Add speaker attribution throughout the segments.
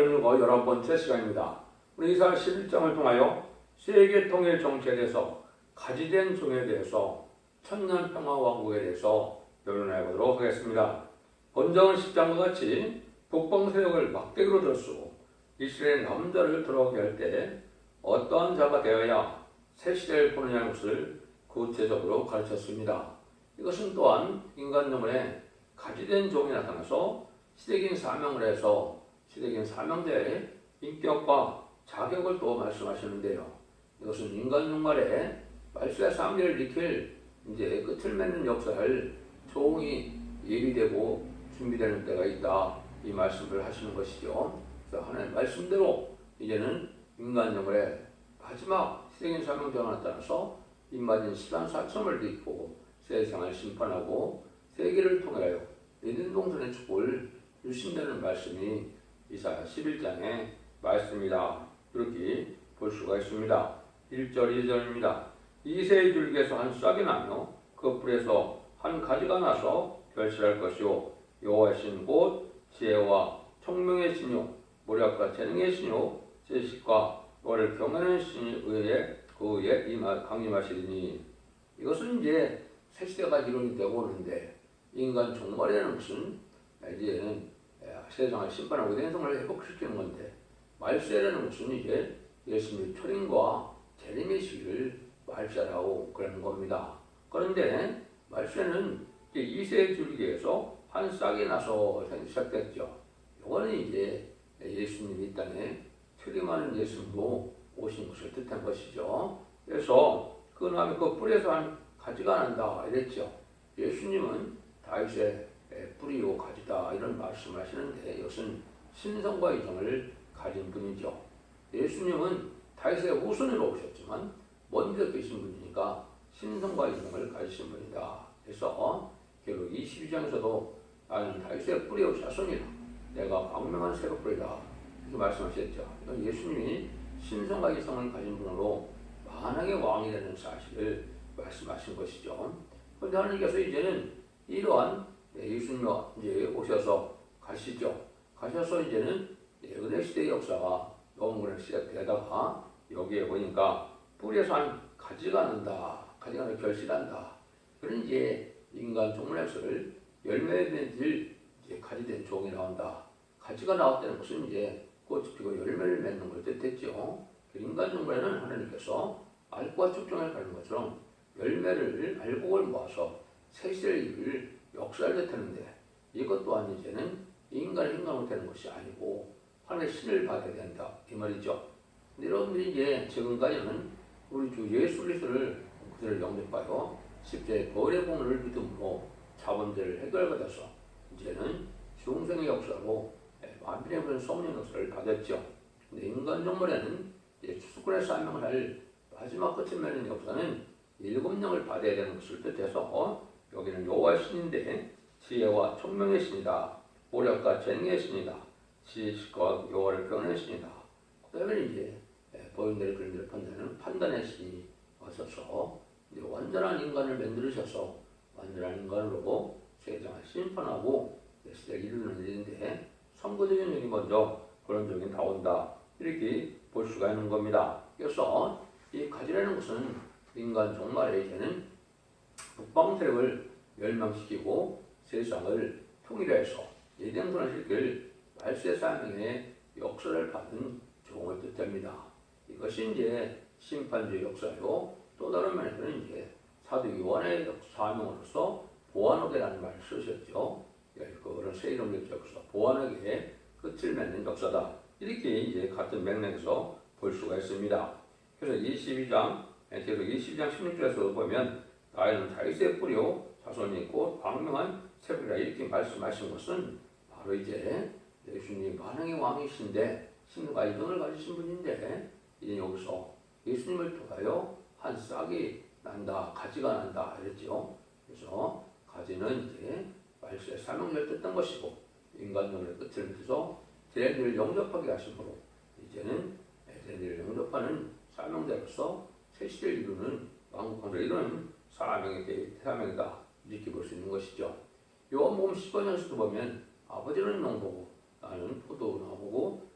Speaker 1: 그리고 11번째 시간입니다. 우리 이사 11장을 통하여 세계 통일 정치에 대해서 가지된 종에 대해서 천년 평화 왕국에 대해서 변론해 보도록 하겠습니다. 본정은 10장과 같이 북방 세력을 막대기로 들었고 이스라엘 남자를 들어오게 할 때 어떠한 자가 되어야 새 시대를 보느냐는 것을 구체적으로 가르쳤습니다. 이것은 또한 인간 영혼에 가지된 종이 나타나서 시대적인 사명을 해서 시대적인 사명자의 인격과 자격을 또 말씀하시는데요. 이것은 인간 종말에 말씀의 사명을 일으킬 이제 끝을 맺는 역사를 종이 예비되고 준비되는 때가 있다. 이 말씀을 하시는 것이죠. 그래서 하나님 말씀대로 이제는 인간 영혼의 마지막 시대적인 사명자가 나타나서 입맞은 시간 사점을 딛고 세상을 심판하고 세계를 통하여 에덴 동산의 축복을 주신다는 말씀이 이사야 11장의 말씀이다. 이렇게 볼 수가 있습니다. 1절 2절입니다. 이새의 줄기에서 한 싹이 나며 그 뿔에서 한 가지가 나서 결실할 것이요 여호와의 신 곧 지혜와 총명의 신요 모략과 재능의 신요 지식과 너를 경외하는 신이 그 의에 강림하시리니. 이것은 이제 새 시대가 이론이 되고 오는데 인간 종말이라는 것은 이제는 세상을 심판하고 인생을 회복시키는 건데 말세라는 것은 이제 예수님의 초림과 재림의 시기를 말세라고 그러는 겁니다. 그런데 말세는 이제 이새의 줄기에서 한 싹이 나서 시작됐죠. 이거는 이제 예수님이 이 땅에 초림하는 예수님도 오신 것을 뜻한 것이죠. 그래서 그 다음에 그 뿔에서 한 가지가 난다 이랬죠. 예수님은 다윗의 뿌리요 가지다 이런 말씀을 하시는데 이것은 신성과 이성을 가진 분이죠. 예수님은 다윗의 후손으로 오셨지만 먼저 계신 분이니까 신성과 이성을 가지신 분이다. 그래서 결국 22장에서도 나는 다윗의 뿌리요 자손이다. 내가 광명한 새벽불이다. 이렇게 말씀하셨죠. 예수님이 신성과 이성을 가진 분으로 만왕의 왕이 되는 사실을 말씀하신 것이죠. 그런데 하나님께서 이제는 이러한 예수님이 이제 오셔서 가시죠. 가셔서 이제는 은혜 시대의 역사가 너무 시작되다가 여기에 보니까 뿌리에서 한 가지가 난다. 가지가 나서 결실한다. 그런 이제 인간 종말역사를 열매를 이제 가지된 종이 나온다. 가지가 나왔다는 것은 이제 꽃이 피고 열매를 맺는 걸 뜻했죠. 인간 종말에는 하나님께서 알과 축종을 가는 것처럼 열매를 알곡을 모아서 새 시대를 이룰 역사를 뜻하는데 이것 또한 이제는 인간의 행동으로 되는 것이 아니고 하나님의 신을 받아야 된다. 이 말이죠. 여러분들이 이제 지금까지는 우리 주 예수 그리스도를 그들을 영접하여 십자의 벌의 공로를 믿음으로 자본들을 해결받아서 이제는 중생의 역사로 만민의 그런 성령 역사를 받았죠. 근데 인간 종말에는 추수꾼의 사명을 할 마지막 끝을 맺는 역사는 7영을 받아야 되는 것을 뜻해서 여기는 여호와의 신인데 지혜와 총명의 신이다. 모략과 재능의 신이다. 지식과 여호와를 경외하는 신이다. 그 다음에 이제 보인들의 그림들을 판단하는 판단의 신이 와서서 완전한 인간을 만들으셔서 완전한 인간으로 세상을 심판하고 시대를 이루는 일인데 선거적인 일이 먼저 그런 적이 나온다. 이렇게 볼 수가 있는 겁니다. 그래서 이 가지라는 것은 인간 종말에 이제는 북방 세력을 멸망시키고 세상을 통일해서 예정선을 시킬 말세 사명의 역사를 받은 종을 뜻합니다. 이것이 이제 심판주의 역사요. 또 다른 면에서는 이제 사도 요한의 사명으로서 보완하게라는 말을 쓰셨죠. 그런 새 이름의 역사, 보완하게 끝을 맺는 역사다. 이렇게 이제 같은 맥락에서 볼 수가 있습니다. 그래서 22장 16절에서 보면 나이는 다윗의 뿌리요 자손이 있고 광명한 새벽이라 이렇게 말씀하신 것은 바로 이제 예수님이 만왕의 왕이신데 신과 이성을 가지신 분인데 이제 여기서 예수님을 통하여 한 싹이 난다, 가지가 난다 이랬죠. 그래서 가지는 이제 말씀의 사명을 뜻한 것이고 인간적의 끝을 맺어서 제자들을 영접하게 하심으로 이제는 제자들을 영접하는 사명자로서 새 시대를 이루는 왕국을 이루는 사명이다. 이렇게 볼 수 있는 것이죠. 요한복음 15장에서도 보면 아버지는 농부고 나는 포도나무고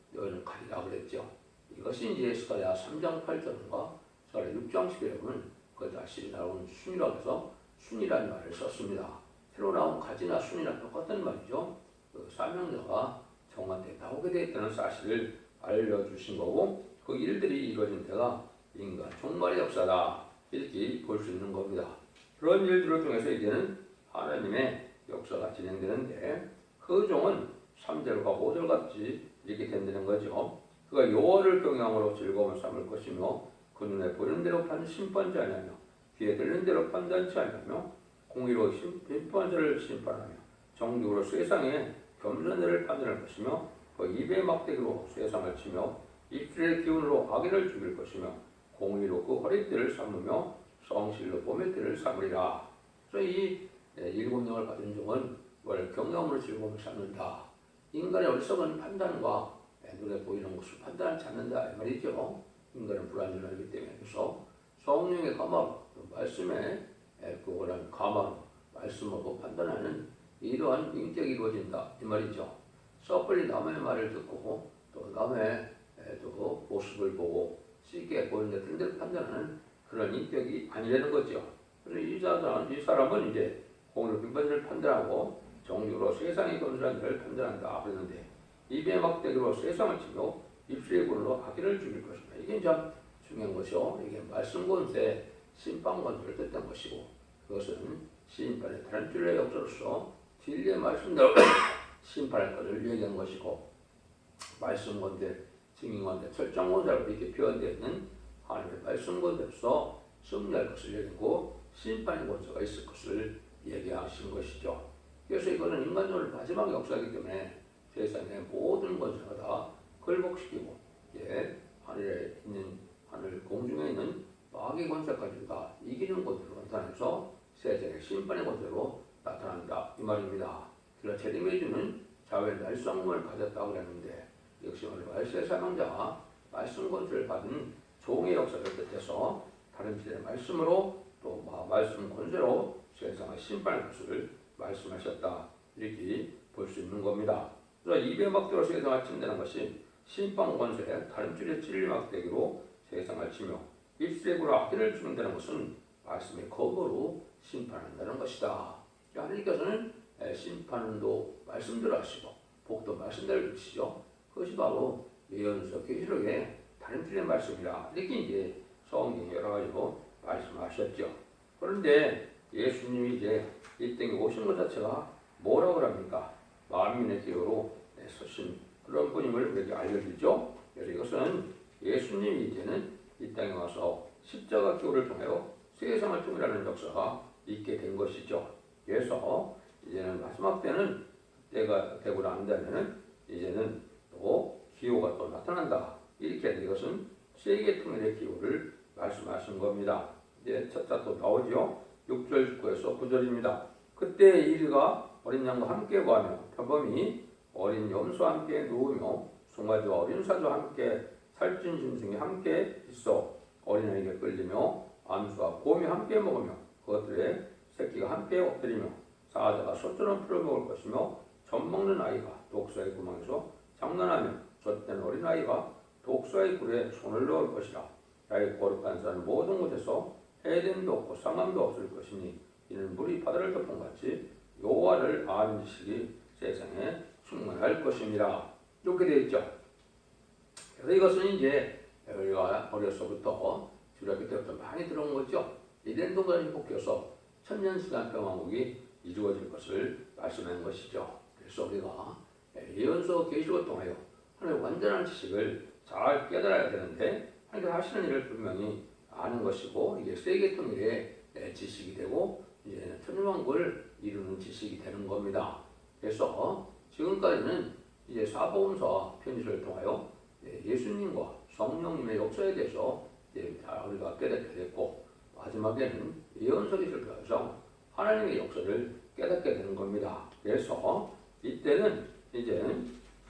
Speaker 1: 이것이 이제 스가랴 3장 8절과 스가랴 6장 11절은 그 다시 나온 순이라고 해서 순이라는 말을 썼습니다. 새로 나온 가지나 순이나 똑같은 말이죠. 그 사명자가 정한테 나오게 되었다는 사실을 알려주신 거고 그 일들이 이루어진 때가 인간 종말의 역사다 이렇게 볼 수 있는 겁니다. 그런 일들을 통해서 이제는 하나님의 역사가 진행되는데 그 종은 3절과 5절 같이 이렇게 된다는 거죠. 그가 여호와를 경외함으로 즐거움을 삼을 것이며 그 눈에 보이는 대로 심판지 아니하며 귀에 들리는 대로 판단치 아니하며 공의로 빈포한 자를 심판하며 정직으로 세상에 겸손들을 판단할 것이며 그 입의 막대기로 세상을 치며 입술의 기운으로 악인을 죽일 것이며 공의로 그 허리띠를 삼으며 성실로 봄의 띠를 삼으리라. 그래서 이 일곱 영을 가진 종은 경외함으로 즐거움을 삼는다. 인간의 어리석은 판단과 눈에 보이는 것을 판단하지 않는다 이 말이죠. 인간은 불안전하기 때문에. 그래서 성령의 감화로 말씀에 그거는 감화로 말씀으로 판단하는 이러한 인격이 이루어진다 이 말이죠. 섣불리 남의 말을 듣고 또 남의 또 모습을 보고 쉽게 보이는 데 판단하는 그런 인격이 아니라는 거죠. 그래서 이 사람은 이제 공의로 빈번을 판단하고 정직으로 세상의 건설한 데를 판단한다 그랬는데 입의 막대기로 세상을 치며 입술의 굴로 악인을 죽일 것이다. 이게 참 중요한 것이요. 이게 말씀 권세, 심판 권세를 뜻한 것이고 그것은 심판의 다른 줄의 역사로서 진리의 말씀대로 심판할 것을 얘기한 것이고 말씀 권세, 증인 권세, 설정 권세로 이렇게 표현되어 있는 하나님의 말씀 권세로서 승리할 것을 얘기하고 심판의 권세가 있을 것을 얘기하신 것이죠. 그래서 이거는 인간적으로 마지막 역사이기 때문에 세상의 모든 권세가 다 굴복시키고 하늘에 있는 하늘 공중에 있는 마귀 권세까지 다 이기는 권세로 나타나서 세상의 심판의 권세로 나타난다 이 말입니다. 그래서 재림해 주는 자외 날성을 가졌다고 그랬는데 역시 오늘 말세 사명자가 말씀 권세를 받은 종의 역사를 뜻해서 다른 시대의 말씀으로 또 말씀 권세로 세상의 심판의 것을 말씀하셨다 이렇게 볼 수 있는 겁니다. 그래서 입의 막대로 세상을 친다는 것이 심판 권세, 다른 줄의 진리 막대기로 세상을 치며 입술의 굴로 악기를 주는다는 것은 말씀의 거부로 심판한다는 것이다. 하나님께서는 심판도 말씀대로 하시고 복도 말씀대로 주시죠. 그것이 바로 예언서 계시록의 다른 줄의 말씀이라 이렇게 이제 성경에 여러 가지로 말씀하셨죠. 그런데 예수님이 이제 이 땅에 오신 것 자체가 뭐라고 합니까? 만민의 기호로 서신 그런 분임을 우리에게 알려주죠. 그래서 이것은 예수님이 이제는 이 땅에 와서 십자가 기호를 통하여 세상을 통일하는 역사가 있게 된 것이죠. 그래서 이제는 마지막 때는 때가 되고 난 다음에는 이제는 또 기호가 또 나타난다. 이렇게 이것은 세계 통일의 기호를 말씀하신 겁니다. 이제 첫자 또 나오죠. 6절 9에서 9절입니다. 그때 이리가 어린 양과 함께 구하며 표범이 어린 염소와 함께 누우며 송아지와 어린 사자와 함께 살찐 짐승이 함께 있어 어린아이에게 끌리며 암수와 곰이 함께 먹으며 그것들의 새끼가 함께 엎드리며 사자가 소처럼 풀을 먹을 것이며 젖 먹는 아이가 독사의 구멍에서 장난하며 젖된 어린아이가 독사의 굴에 손을 넣을 것이라. 야의 거룩한 산 모든 곳에서 해됨도 없고 상함도 없을 것이니 이는 물이 바다를 덮은 같이 여호와를 아는 지식이 세상에 충만할 것입니다. 이렇게 되어 있죠. 그래서 이것은 이제 우리가 어려서부터 주력기 때부터 많이 들어온 거죠. 이덴 동산이 복혀서 천년시간 평화국이 이루어질 것을 말씀한 것이죠. 그래서 우리가 예언서 계시록을 통하여 하나님의 완전한 지식을 잘 깨달아야 되는데 하나님께서 하시는 일을 분명히 아는 것이고 이게 세계 통일의 지식이 되고 이제 천년왕국을 이루는 지식이 되는 겁니다. 그래서 지금까지는 이제 사복음서와 편지를 통하여 예수님과 성령님의 역사에 대해서 우리가 깨닫게 됐고 마지막에는 예언서 계시를 통해서 하나님의 역사를 깨닫게 되는 겁니다. 그래서 이때는 이제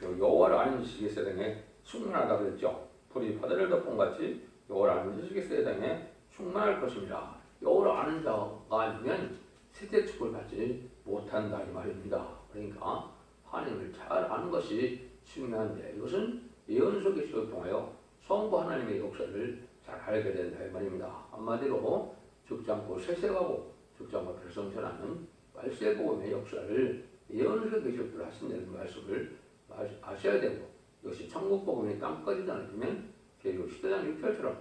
Speaker 1: 여호와를 아는 지식이 세상에 충만하다 그랬죠. 불이 바다를 덮은 같이 여호와를 아는 지식이 세상에 충만할 것입니다. 여호와를 아는 자가 아니면 세대 축복을 받지 못한다 이 말입니다. 그러니까 하나님을 잘 아는 것이 중요한데 이것은 예언서 계시를 통하여 성부 하나님의 역사를 잘 알게 된다 이 말입니다. 한마디로 죽지 않고 세세하고 죽지 않고 별성전하는 말세복음의 역사를 예언서 계시록들 하신다는 말씀을 아셔야 되고, 이것이 천국복음이 땅까지 전해지면 계시록 10장 6절처럼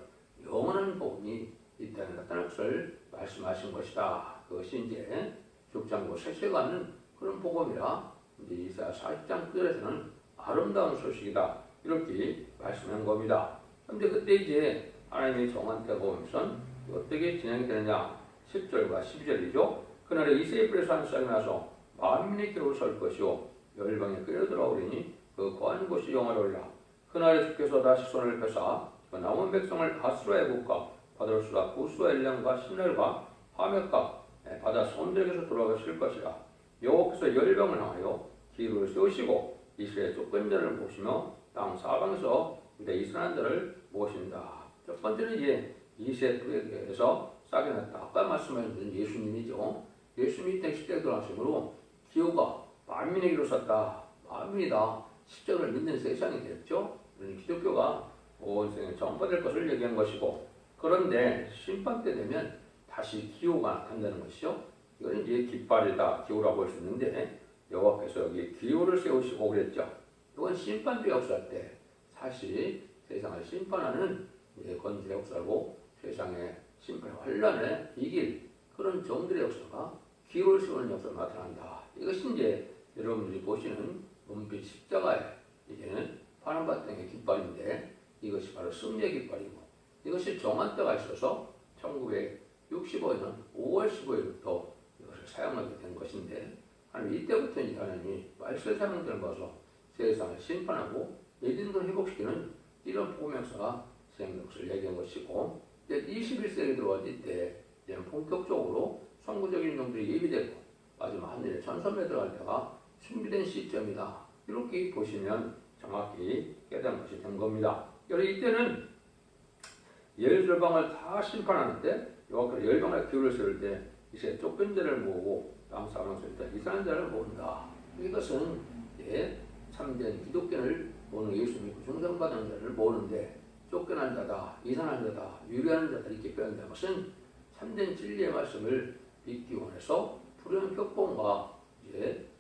Speaker 1: 영원한 복음이 이 땅에 나타날 것을 말씀하신 것이다. 그것이 이제 죽지 않고 세세가는 그런 복음이라 이제 이사야 40장 9절에서는 아름다운 소식이다 이렇게 말씀한 겁니다. 그런데 그때 이제 하나님의 정한 때가 오면서 어떻게 진행이 되느냐, 10절과 12절이죠. 그날에 이세벨에서 한 쌍이 나서 만민의 기록을 설 것이요 열방에 끌려들어오리니 그 거한 곳이 영화로리라. 그날에 주께서 다시 손을 펴사 그 남은 백성을 가스로 애국과 바들수라 구스와 엘량과 신랄과 하멕과 바다 손들에게서 돌아가실 것이라. 여호와께서 열방을 향하여 기로를 세우시고 이스라엘 쫓긴 자를 모시며 땅 사방에서 유다 이스라엘 자를 모신다. 첫 번째는 이제 이세벨에서 싹이 났다. 아까 말씀하신 예수님이죠. 예수님이 이 땅 십자가에 돌아가심으로 기호가 만민에게로 섰다. 만민이다. 십자가를 믿는 세상이 됐죠. 기독교가 온 세상에 전파될 것을 얘기한 것이고, 그런데 심판 때 되면 다시 기호가 나타난다는 것이죠. 이건 이제 깃발이다, 기호라고 볼 수 있는데, 여호와께서 여기 기호를 세우시고 그랬죠. 이건 심판주 역사 때 사실 세상을 심판하는 건재 역사고, 세상의 심판 환란에 이길 그런 종들의 역사가 기호를 세우는 역사로 나타난다. 이것이 이제 여러분들이 보시는 은빛 십자가의 이제는 파란바탕의 깃발인데, 이것이 바로 승리의 깃발이고, 이것이 정한 때가 있어서 1965년 5월 15일부터 이것을 사용하게 된 것인데, 하나님 이때부터 하나님이 말세 사명들을 봐서 세상을 심판하고 예전을 회복시키는 이런 복음 역사가 시행된 것을 얘기한 것이고, 이제 21세기 들어온 이때 본격적으로 선구적인 용들이 예비되고 마지막 하늘의 천선에 들어갈 때가 준비된 시점이다. 이렇게 보시면 정확히 깨닫는 것이 된 겁니다. 이때는 열방을 다 심판하는데, 여호와께서 열방의 기호를 세울 때 이제 쫓긴 자를 모으고 땅 사방에서 이스라엘 자를 모은다. 이것은 참된 기독교를 모으는, 예수 믿고 중생받은 자를 모으는데, 쫓겨난 자다, 이상한 자다, 유리하는 자다 이렇게 표현된 것은 참된 진리의 말씀을 믿기 원해서 불의한 격봉과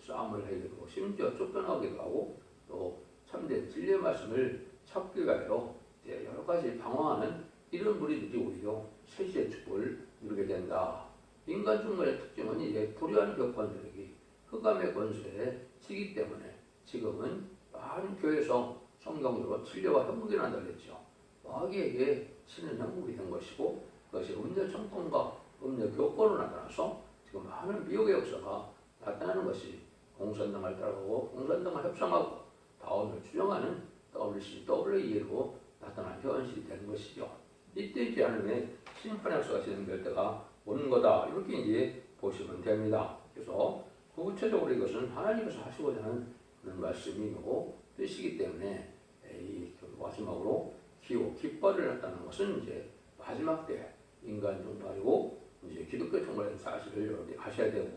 Speaker 1: 싸움을 하게 되고, 심지어 쫓겨나기도 하고, 또 참된 진리의 말씀을 찾기 위하여 여러 가지 방황하는 이런 무리들이 오히려 세시의 축복을 누리게 된다. 인간 중간의 특징은 이제 불의한 격관들에게 흑암의 권세에 치기 때문에 지금은 많은 교회에서 성경으로 진료와 형국이 난다 그랬죠. 마귀에게 치는 형국이 된 것이고, 그것이 음녀 청통과 음녀 교권으로 나타나서 지금 많은 미혹의 역사가 나타나는 것이, 공산당을 따라가고 공산당을 협상하고 다음을 추정하는 WCWE로 나타난 현실이 되는 것이죠. 이때 이제 하나님의 심판 역사가 진행될 때가 오는 거다. 이렇게 이제 보시면 됩니다. 그래서 구체적으로 이것은 하나님께서 하시고자 하는 그런 말씀이고 뜻이기 때문에, 이 마지막으로 기호, 깃발을 나타나는 것은 이제 마지막 때 인간 종말이고 이제 기독교 종말의 사실을 여러분이 아셔야 되고,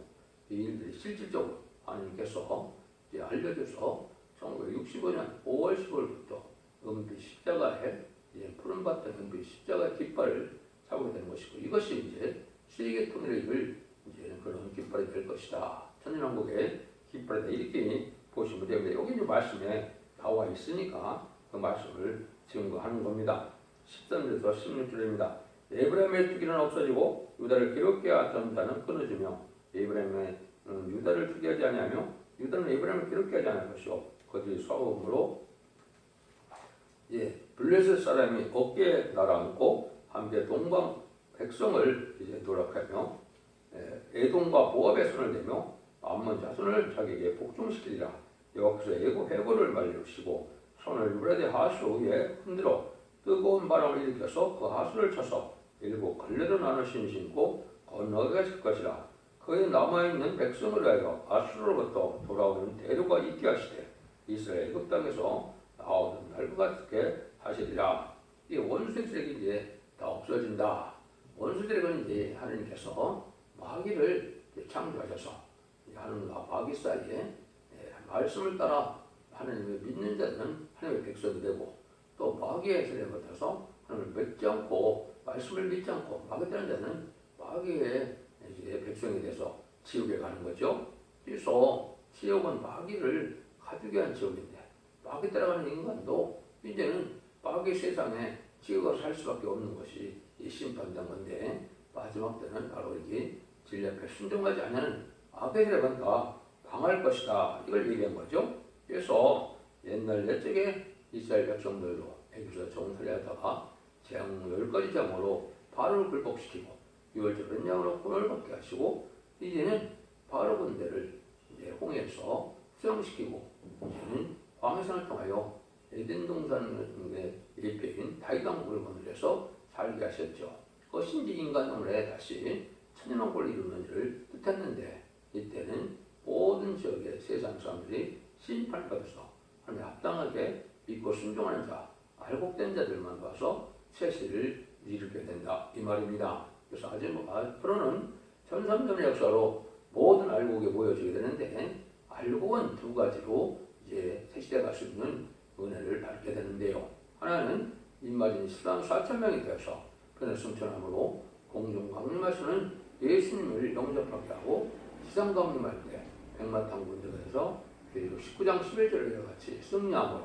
Speaker 1: 이 일들이 실질적으로 하나님께서 이제 알려줘서 1965년 5월 15일부터 은빛 십자가에 푸른바탕 은빛 십자가의 깃발을 잡게 되는 것이고, 이것이 이제 세계 통일을 이룰 이제 그런 깃발이 될 것이다. 천년왕국의 깃발이다. 이렇게 보시면 됩니다. 여기 이제 말씀에 나와 있으니까 그 말씀을 증거하는 겁니다. 13절에서 16절입니다. 에브라임의 투기는 없어지고 유다를 기롭게 하던 자는 끊어지며, 에브라임의 유다를 투기하지 아니하며 유다는 에브라임을 기롭게 하지 않을 것이요 거짓 소음으로 블레셋 사람이 어깨에 날아앉고 함께 동방 백성을 이제 노력하며 에돔과 모압의 손을 대며 암몬 자손을 자기에게 복종시키리라. 여호와께서 애굽 해골을 말리시고 손을 유브라데 하수 위에 흔들어 뜨거운 바람을 일으켜서 그 하수를 쳐서 일곱 갈래로 나누신 신고 건너게 하실 것이라. 그에 남아있는 백성을 위하여 아수르로부터 돌아오는 대류가 있게 하시되 이스라엘 애굽 땅에서 나오는 날과 같게 하시리라. 이 원수들에게 이제 다 없어진다. 원수들에게는 이제 하나님께서 마귀를 창조하셔서 하나님과 마귀 사이에 말씀을 따라 하나님을 믿는 자들은 하나님의 백성이 되고, 또 마귀의 세례 받아서 하나님을 믿지 않고 말씀을 믿지 않고 마귀 따르는 자는 마귀의 이제 백성이 돼서 지옥에 가는 거죠. 그래서 지옥은 마귀를 가두게 한 지옥인데 마귀 따라가는 인간도 이제는 마귀 세상에 지옥을 살 수밖에 없는 것이 이 심판된 건데 마지막 때는 바로 이게 진리 앞에 순종하지 않는 악의 세력은 당할 것이다. 이걸 얘기한 거죠. 그래서 옛날 옛적에 이스라엘 백성들도 애굽에서 종살이하다가 재앙 10가지 재앙으로 바로를 굴복시키고 유월절은 양으로 혼을 받게 하시고 이제는 바로 군대를 이제 홍해에서 수용시키고 이제는 광해산을 통하여 에덴 동산의 일패인 다윗 왕국을 건설해서 살게 하셨죠. 그것이 이제 인간으로 다시 천년왕국을 이루는 일을 뜻했는데 이때는 모든 지역의 세상 사람들이 심판을 받아서 하나님에 합당하게 믿고 순종하는 자, 알곡된 자들만 봐서 세시를 이루게 된다 이 말입니다. 그래서 앞으로는 전삼전의 역사로 모든 알곡이 모여지게 되는데 알곡은 두 가지로 이제 세시대 갈 수 있는 은혜를 받게 되는데요. 하나는 입맞은 140,000명이 되어서 편을 승천함으로 공중 강림하시는 예수님을 영접하게 하고 지상 강림할 때 백마탄 군대가 돼서 그리고 19장 11절과 같이 승리함으로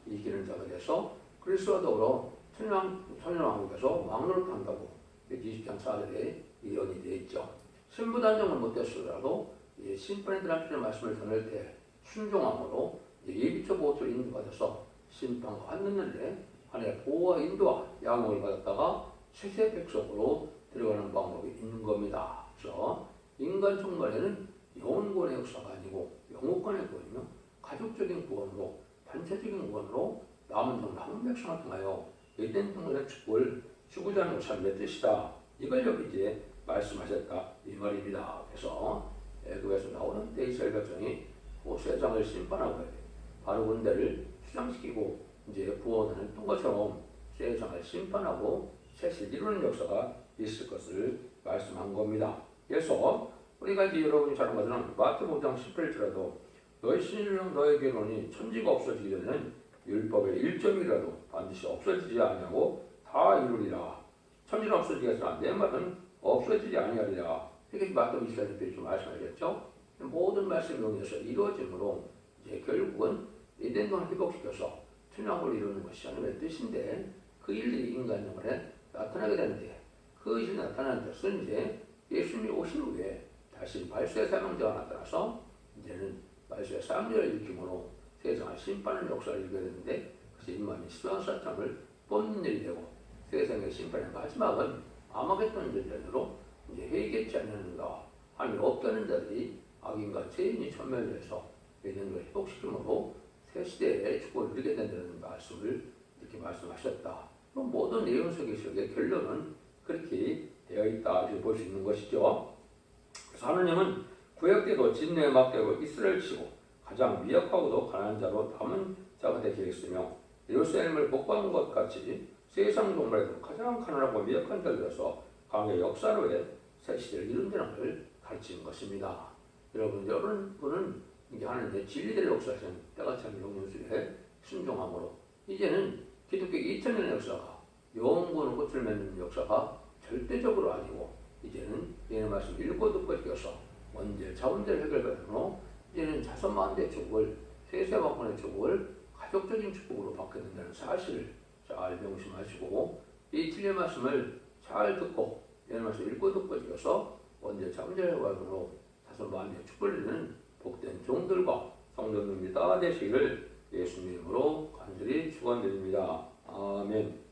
Speaker 1: 이기는 자가 돼서 그리스도와 더불어 천년왕국에서 왕노릇 한다고 20장 4절에 예언이 되어 있죠. 신부 단정을 못했으더라도 심판에 대한 주님의 말씀을 전할 때 순종함으로 예비처 보호를 인도받아서 심판과 환는날에 하나님의 보호와 인도와 양육을 받았다가 세세 백성으로 들어가는 방법이 있는 겁니다. 그래서 인간 총괄에는 영혼권의 역사가 아니고 영혼권의 구원이며 가족적인 구원으로 단체적인 구원으로 남은 백성을 통하여 에덴 동산의 축복을 주고자 하는 것이 하나님의 뜻이다. 이걸 여기 이제 말씀하셨다 이 말입니다. 그래서 애굽에서 나오는 때 이스라엘 백성이 그 세상을 심판하고 바로 군대를 수장시키고 이제 구원하는 것처럼 세상을 심판하고 세실 이루는 역사가 있을 것을 말씀한 겁니다. 그래서 우리가 이제 여러분이 잘 아는 마태복음 5장 18절에도 너희 신령 너에게로니 천지가 없어지기 전에는 율법의 1점이라도 반드시 없어지지 아니하고 다 이루리라. 천지는 없어지겠으나 내 말은 없어지지 아니하리라. 이렇게 마태복음 24절에 좀 말씀하셨죠. 모든 말씀을 이용해서 이루어짐으로 이제 결국은 에덴 동을 회복시켜서 천왕국을 이루는 것이 하나님의 뜻인데 그 일이 인간 영혼에 나타나게 되는데 그 일이 나타나는 것은 이제 예수님이 오신 후에 다시 말세의 사명자가 나타나서 이제는 말세의 사명자를 일으킴으로 세상을 심판하는 역사를 이루게 되는데 그것이 인간이 수양사탕을 뽑는 일이 되고 세상의 심판의 마지막은 아마겟돈 전쟁으로 이제 회개치 않는가 하나님이 없다는 자들이 악인과 죄인이 전멸해서 예전을 회복시킴으로 새 시대의 축복을 누리게 된다는 말씀을 이렇게 말씀하셨다. 모든 내용 속의 결론은 그렇게 되어 있다 이렇게 볼 수 있는 것이죠. 그래서 하나님은 구약 때도 진노에 막되고 이스라엘 치고 가장 미약하고도 가난한 자로 남은 자가 되게 했으며 예루살렘을 복받은 것 같이 세상 종말에도 가장 가난하고 미약한 자들에서 강의 역사로의 새 시대를 이룬다는 걸 가르치는 것입니다. 여러분은 이게 하나님의 진리대로 역사하시는 때같이 하는 용인술에 순종함으로 이제는 기독교의 2000년의 역사가 영원군의 꽃을 맺는 역사가 절대적으로 아니고 이제는 얘네 말씀 읽고 듣고 지켜서 원죄, 자원죄를 해결받으므로 이제는 자선만대의 축복을 세세방권의 축복을 가족적인 축복으로 받게 된다는 사실을 잘 명심하시고 이 진리의 말씀을 잘 듣고 얘네 말씀 읽고 듣고 지켜서 원죄, 자원죄를 해결받으므로 자선만대의 축복을 누리는 복된 종들과 성도들이 다 되시기를 예수님으로 간절히 축원드립니다. 아멘.